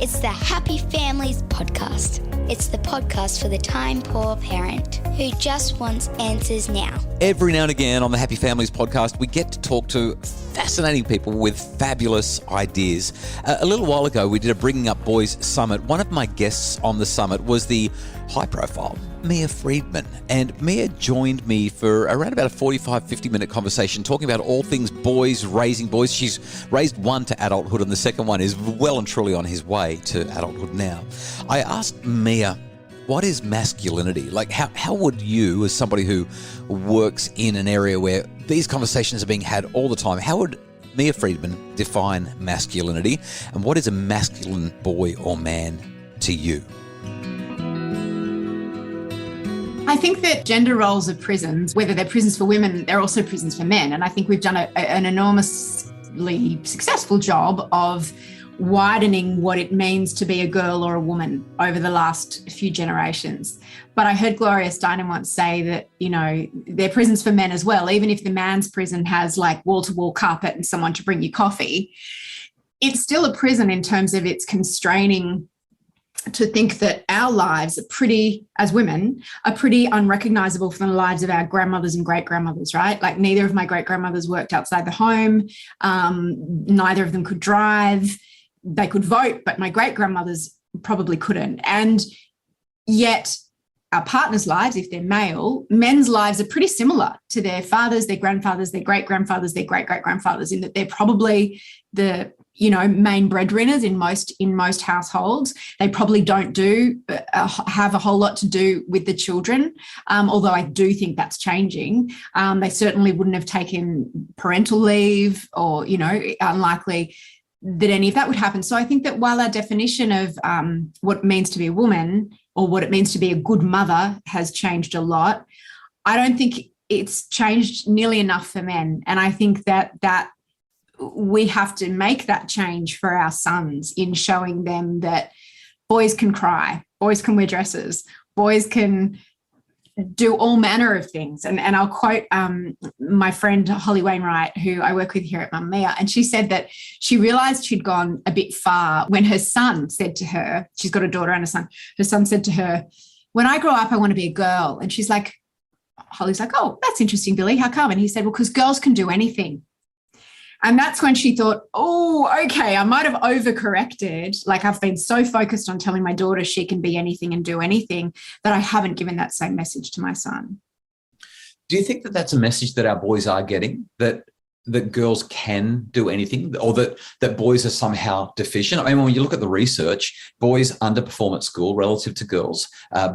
It's the Happy Families podcast. It's the podcast for the time-poor parent who just wants answers now. Every now and again on the Happy Families podcast, we get to talk to fascinating people with fabulous ideas. A little while ago, we did a Bringing Up Boys summit. One of my guests on the summit was the high-profile Mia Freedman. And Mia joined me for around about a 50-minute conversation talking about all things boys, raising boys. She's raised one to adulthood and the second one is well and truly on his way to adulthood now. I asked Mia, what is masculinity? Like, how would you, as somebody who works in an area where these conversations are being had all the time, how would Mia Freedman define masculinity? And what is a masculine boy or man to you? I think that gender roles are prisons, whether they're prisons for women, they're also prisons for men. And I think we've done an enormously successful job of widening what it means to be a girl or a woman over the last few generations. But I heard Gloria Steinem once say that, you know, they're prisons for men as well. Even if the man's prison has like wall-to-wall carpet and someone to bring you coffee, it's still a prison in terms of its constraining to think that our lives are pretty, as women, are pretty unrecognizable from the lives of our grandmothers and great-grandmothers, right? Like neither of my great-grandmothers worked outside the home. Neither of them could drive. They could vote, but my great-grandmothers probably couldn't. And yet our partners' lives, if they're male, men's lives are pretty similar to their fathers, their grandfathers, their great-grandfathers, their great-great-grandfathers, in that they're probably the main breadwinners in most households. They probably don't have a whole lot to do with the children, although I do think that's changing. They certainly wouldn't have taken parental leave, or unlikely that any of that would happen. So I think that while our definition of what it means to be a woman or what it means to be a good mother has changed a lot, I don't think it's changed nearly enough for men. And I think that we have to make that change for our sons in showing them that boys can cry, boys can wear dresses, boys can do all manner of things. And I'll quote my friend Holly Wainwright, who I work with here at Mamma Mia, and she said that she realised she'd gone a bit far when her son said to her, she's got a daughter and a son, her son said to her, "When I grow up, I want to be a girl." And she's like, Holly's like, "Oh, that's interesting, Billy. How come?" And he said, "Well, because girls can do anything." And that's when she thought, oh, okay, I might have overcorrected. Like, I've been so focused on telling my daughter she can be anything and do anything that I haven't given that same message to my son. Do you think that that's a message that our boys are getting, that girls can do anything, or that boys are somehow deficient? I mean, when you look at the research, boys underperform at school relative to girls.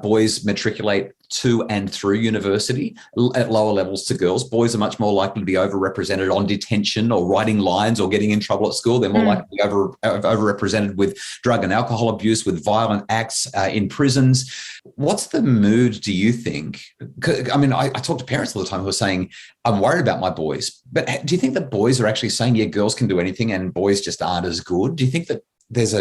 Boys matriculate to and through university at lower levels to girls. Boys are much more likely to be overrepresented on detention or writing lines or getting in trouble at school. They're more likely to be overrepresented with drug and alcohol abuse, with violent acts in prisons. What's the mood, do you think? I mean, I talk to parents all the time who are saying, I'm worried about my boys. But do you think that boys are actually saying, yeah, girls can do anything and boys just aren't as good? Do you think that there's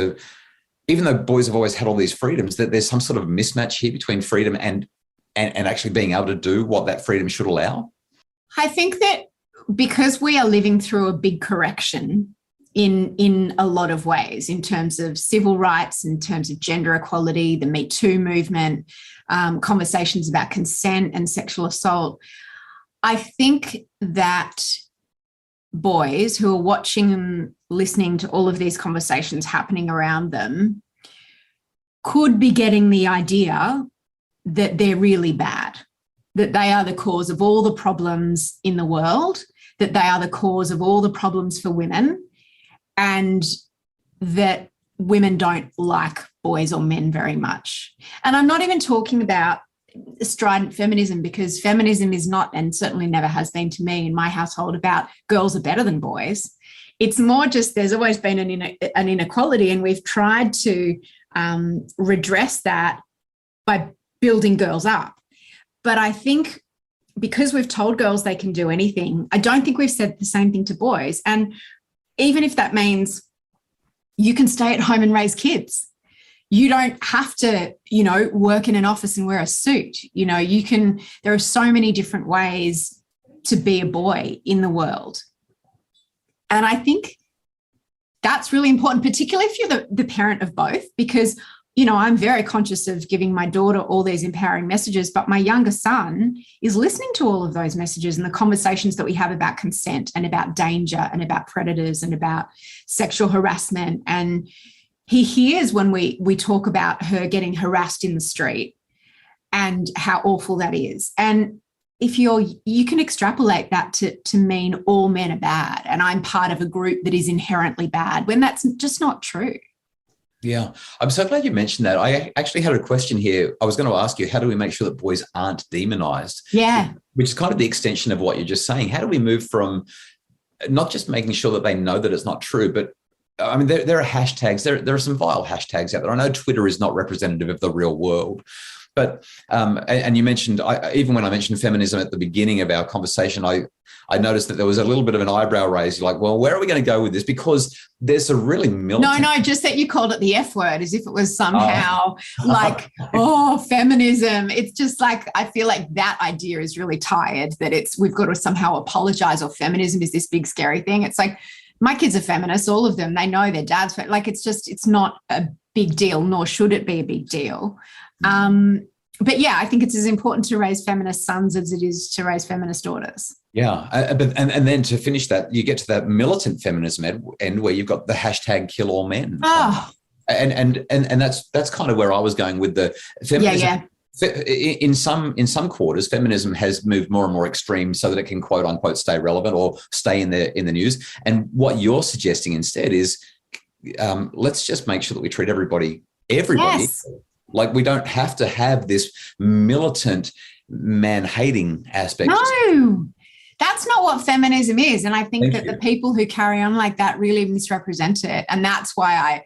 even though boys have always had all these freedoms, that there's some sort of mismatch here between freedom and actually being able to do what that freedom should allow? I think that because we are living through a big correction in a lot of ways, in terms of civil rights, in terms of gender equality, the Me Too movement, conversations about consent and sexual assault, I think that boys who are watching and listening to all of these conversations happening around them could be getting the idea that they're really bad, that they are the cause of all the problems in the world, that they are the cause of all the problems for women, and that women don't like boys or men very much. And I'm not even talking about strident feminism, because feminism is not, and certainly never has been to me in my household, about girls are better than boys. It's more just there's always been an inequality, and we've tried to redress that by building girls up. But I think because we've told girls they can do anything, I don't think we've said the same thing to boys. And even if that means you can stay at home and raise kids, you don't have to, work in an office and wear a suit. There are so many different ways to be a boy in the world. And I think that's really important, particularly if you're the parent of both, because, I'm very conscious of giving my daughter all these empowering messages, but my younger son is listening to all of those messages and the conversations that we have about consent and about danger and about predators and about sexual harassment. And he hears when we talk about her getting harassed in the street and how awful that is. And if you can extrapolate that to mean all men are bad and I'm part of a group that is inherently bad, when that's just not true. Yeah, I'm so glad you mentioned that. I actually had a question here. I was going to ask you, how do we make sure that boys aren't demonized? Yeah. Which is kind of the extension of what you're just saying. How do we move from not just making sure that they know that it's not true, but I mean, there are hashtags. There are some vile hashtags out there. I know Twitter is not representative of the real world. But, and you mentioned, even when I mentioned feminism at the beginning of our conversation, I noticed that there was a little bit of an eyebrow raise. You're like, well, where are we going to go with this? Because there's a really militant... No, just that you called it the F word as if it was somehow feminism. It's just like, I feel like that idea is really tired, that we've got to somehow apologize, or feminism is this big scary thing. It's like, my kids are feminists, all of them. They know their dad's like, it's not a big deal, nor should it be a big deal. But yeah, I think it's as important to raise feminist sons as it is to raise feminist daughters. Yeah, and then to finish that, you get to that militant feminism end where you've got the hashtag kill all men. Oh. And that's kind of where I was going with the feminism. Yeah. In some quarters, feminism has moved more and more extreme so that it can quote unquote stay relevant or stay in the news. And what you're suggesting instead is let's just make sure that we treat everybody. Yes. Like, we don't have to have this militant man-hating aspect. No, that's not what feminism is. And I think the people who carry on like that really misrepresent it. And that's why I,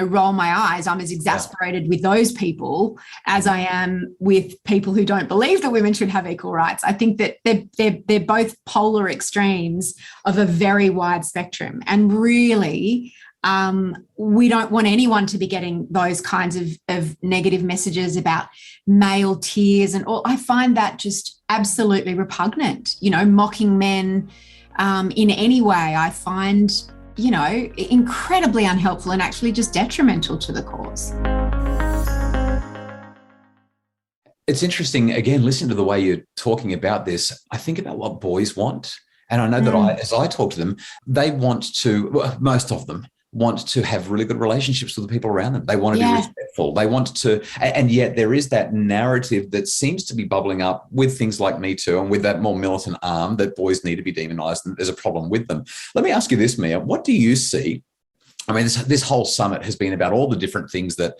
roll my eyes. I'm as exasperated with those people as I am with people who don't believe that women should have equal rights. I think that they're both polar extremes of a very wide spectrum. And really, we don't want anyone to be getting those kinds of negative messages about male tears and all. I find that just absolutely repugnant, mocking men in any way. I find, incredibly unhelpful and actually just detrimental to the cause. It's interesting, again, listening to the way you're talking about this, I think about what boys want. And I know that as I talk to them, they want to, well, most of them, want to have really good relationships with the people around them. They want to be respectful. They want to, and yet there is that narrative that seems to be bubbling up with things like Me Too and with that more militant arm that boys need to be demonized and there's a problem with them. Let me ask you this, Mia. What do you see? I mean, this whole summit has been about all the different things that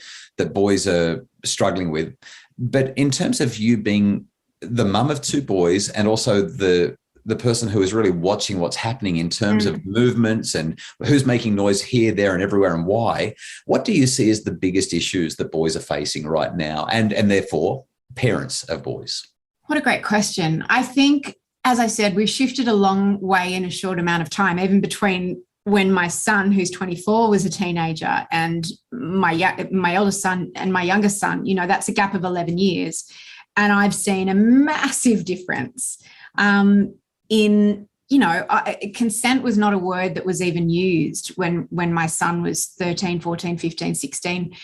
boys are struggling with. But in terms of you being the mum of two boys and also the person who is really watching what's happening in terms of movements and who's making noise here, there, and everywhere and why, what do you see as the biggest issues that boys are facing right now and therefore parents of boys? What a great question. I think, as I said, we've shifted a long way in a short amount of time, even between when my son, who's 24, was a teenager and my oldest son and my youngest son, that's a gap of 11 years. And I've seen a massive difference consent was not a word that was even used when my son was 13, 14, 15, 16.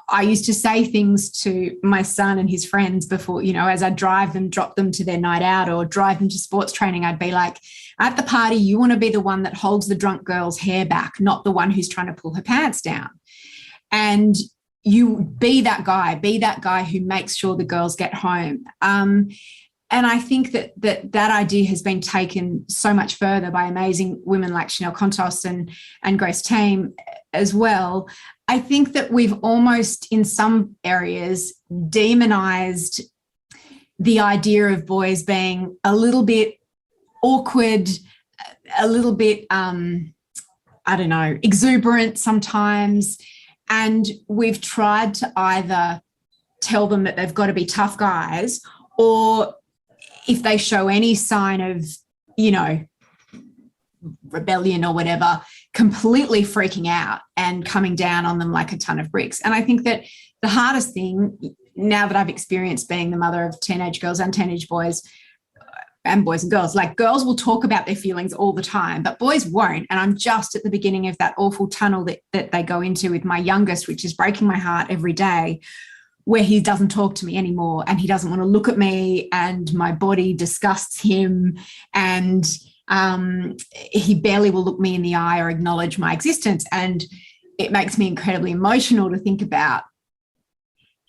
I used to say things to my son and his friends before, as I drop them to their night out or drive them to sports training, I'd be like, at the party, you want to be the one that holds the drunk girl's hair back, not the one who's trying to pull her pants down. And you be that guy who makes sure the girls get home. And I think that idea has been taken so much further by amazing women like Chanel Contos and Grace Tame as well. I think that we've almost, in some areas, demonized the idea of boys being a little bit awkward, a little bit, exuberant sometimes. And we've tried to either tell them that they've got to be tough guys, or if they show any sign of, rebellion or whatever, completely freaking out and coming down on them like a ton of bricks. And I think that the hardest thing, now that I've experienced being the mother of teenage girls and teenage boys and boys and girls, like girls will talk about their feelings all the time, but boys won't. And I'm just at the beginning of that awful tunnel that they go into with my youngest, which is breaking my heart every day, where he doesn't talk to me anymore and he doesn't want to look at me and my body disgusts him and he barely will look me in the eye or acknowledge my existence. And it makes me incredibly emotional to think about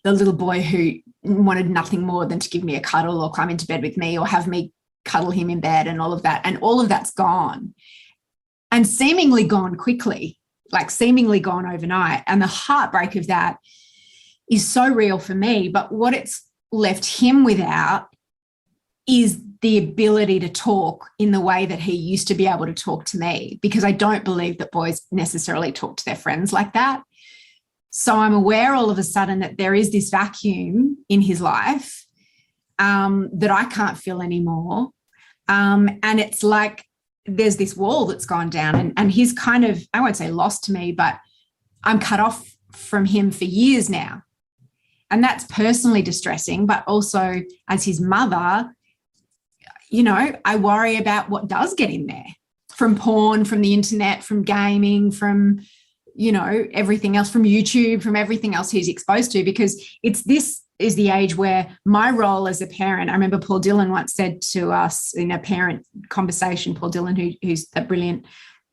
the little boy who wanted nothing more than to give me a cuddle or climb into bed with me or have me cuddle him in bed and all of that. And all of that's gone and seemingly gone quickly, like seemingly gone overnight. And the heartbreak of that is so real for me. But what it's left him without is the ability to talk in the way that he used to be able to talk to me, because I don't believe that boys necessarily talk to their friends like that. So I'm aware all of a sudden that there is this vacuum in his life that I can't fill anymore. And it's like there's this wall that's gone down and he's kind of, I won't say lost to me, but I'm cut off from him for years now. And that's personally distressing, but also as his mother, you know, I worry about what does get in there from porn, from the internet, from gaming, from, you know, everything else, from YouTube, from everything else he's exposed to, because this is the age where my role as a parent, I remember Paul Dillon once said to us in a parent conversation, Paul Dillon, who's a brilliant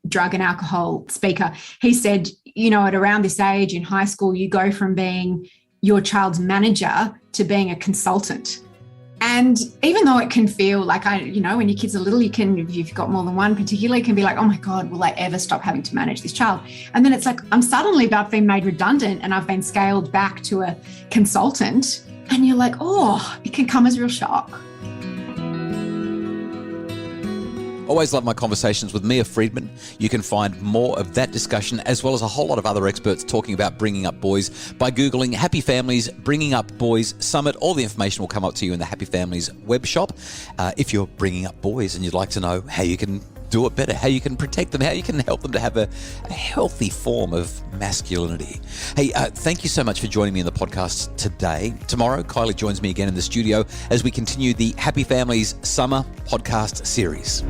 drug and alcohol speaker, he said, you know, at around this age in high school, you go from being your child's manager to being a consultant. And even though it can feel like, when your kids are little, if you've got more than one particularly, it can be like, oh my God, will I ever stop having to manage this child? And then it's like, I've been made redundant and I've been scaled back to a consultant. And you're like, oh, it can come as a real shock. Always love my conversations with Mia Freedman. You can find more of that discussion as well as a whole lot of other experts talking about bringing up boys by Googling Happy Families Bringing Up Boys Summit. All the information will come up to you in the Happy Families web shop. If you're bringing up boys and you'd like to know how you can do it better, how you can protect them, how you can help them to have a healthy form of masculinity. Hey, thank you so much for joining me in the podcast today. Tomorrow, Kylie joins me again in the studio as we continue the Happy Families Summer podcast series.